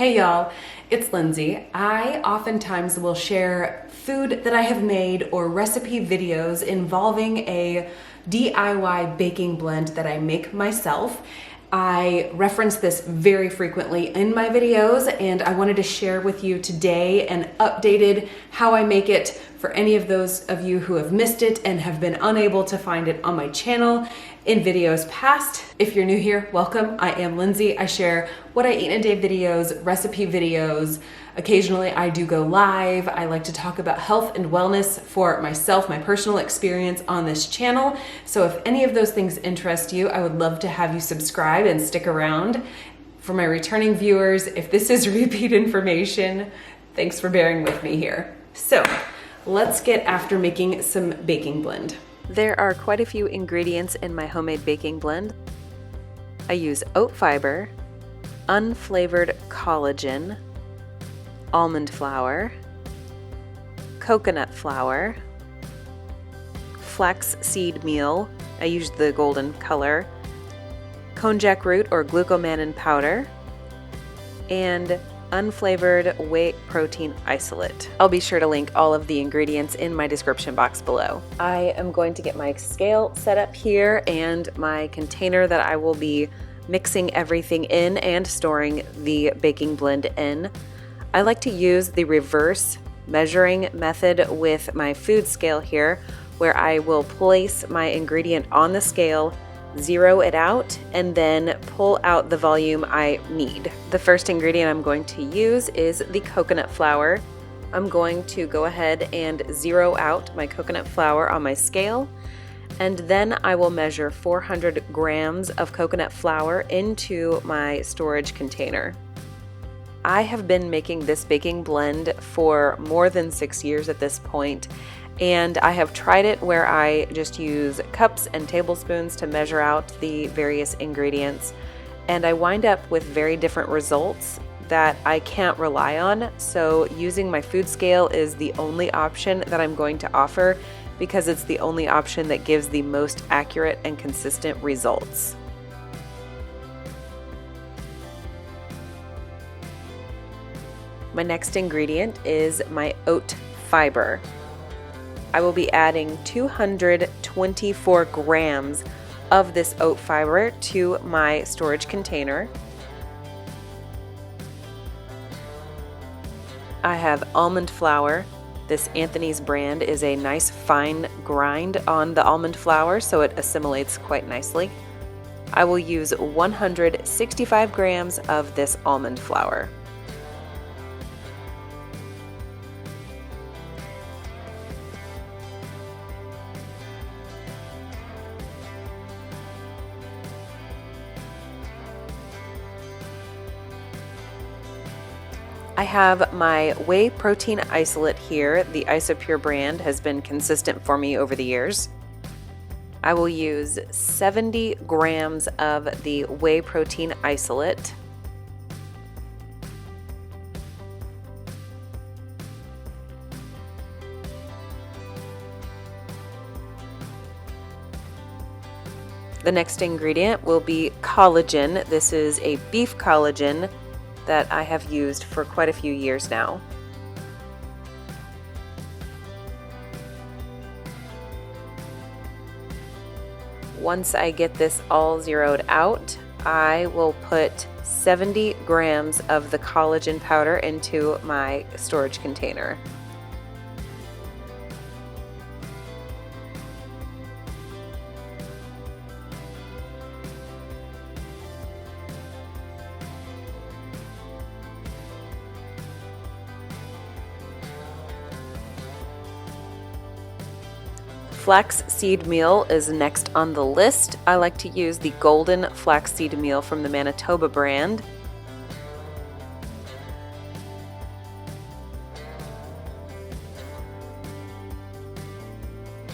Hey y'all, it's Lindsey. I oftentimes will share food that I have made or recipe videos involving a DIY baking blend that I make myself. I reference this very frequently in my videos, and I wanted to share with you today an updated how I make it for any of those of you who have missed it and have been unable to find it on my channel in videos past. If you're new here, welcome. I am Lindsey. I share what I eat in a day videos, recipe videos. Occasionally I do go live. I like to talk about health and wellness for myself, my personal experience on this channel. So if any of those things interest you, I would love to have you subscribe and stick around. For my returning viewers, if this is repeat information, thanks for bearing with me here. So let's get after making some baking blend. There are quite a few ingredients in my homemade baking blend. I use oat fiber, unflavored collagen, almond flour, coconut flour, flaxseed meal, I use the golden color, konjac root or glucomannon powder, and unflavored whey protein isolate. I'll be sure to link all of the ingredients in my description box below. I am going to get my scale set up here and my container that I will be mixing everything in and storing the baking blend in. I like to use the reverse measuring method with my food scale here, where I will place my ingredient on the scale, zero it out, and then pull out the volume I need. The first ingredient I'm going to use is the coconut flour. I'm going to go ahead and zero out my coconut flour on my scale, and then I will measure 400 grams of coconut flour into my storage container. I have been making this baking blend for more than 6 years at this point, and I have tried it where I just use cups and tablespoons to measure out the various ingredients, and I wind up with very different results that I can't rely on. So using my food scale is the only option that I'm going to offer, because it's the only option that gives the most accurate and consistent results. My next ingredient is my oat fiber. I will be adding 224 grams of this oat fiber to my storage container. I have almond flour. This Anthony's brand is a nice fine grind on the almond flour, so it assimilates quite nicely. I will use 165 grams of this almond flour. I have my whey protein isolate here. The Isopure brand has been consistent for me over the years. I will use 70 grams of the whey protein isolate. The next ingredient will be collagen. This is a beef collagen that I have used for quite a few years now. Once I get this all zeroed out, I will put 70 grams of the collagen powder into my storage container. Flaxseed meal is next on the list. I like to use the golden flaxseed meal from the Manitoba brand.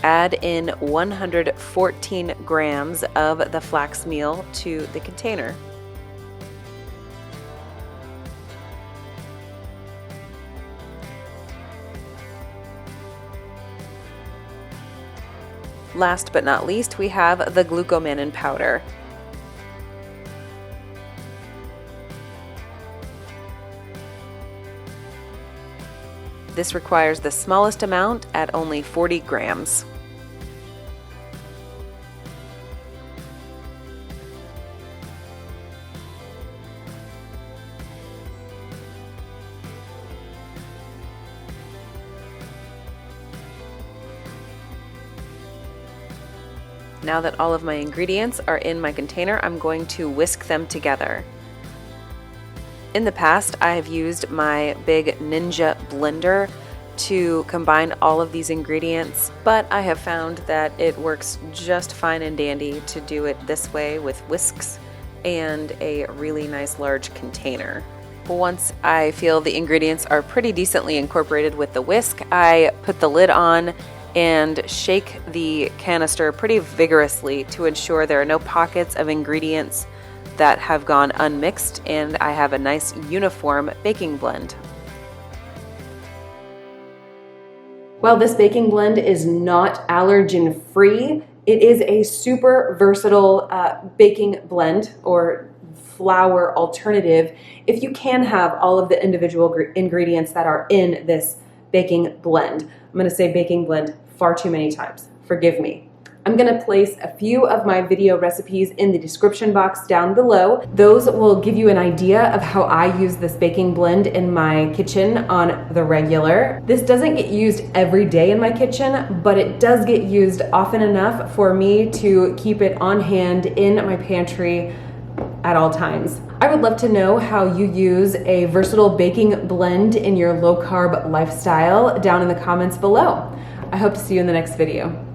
Add in 114 grams of the flax meal to the container. Last but not least, we have the Glucomannon powder. This requires the smallest amount at only 40 grams. Now that all of my ingredients are in my container, I'm going to whisk them together. In the past, I have used my big Ninja blender to combine all of these ingredients, but I have found that it works just fine and dandy to do it this way with whisks and a really nice large container. Once I feel the ingredients are pretty decently incorporated with the whisk, I put the lid on and shake the canister pretty vigorously to ensure there are no pockets of ingredients that have gone unmixed, and I have a nice uniform baking blend. While this baking blend is not allergen free, it is a super versatile baking blend or flour alternative if you can have all of the individual ingredients that are in this baking blend. I'm going to say baking blend far too many times. Forgive me. I'm going to place a few of my video recipes in the description box down below. Those will give you an idea of how I use this baking blend in my kitchen on the regular. This doesn't get used every day in my kitchen, but it does get used often enough for me to keep it on hand in my pantry at all times. I would love to know how you use a versatile baking blend in your low carb lifestyle down in the comments below. I hope to see you in the next video.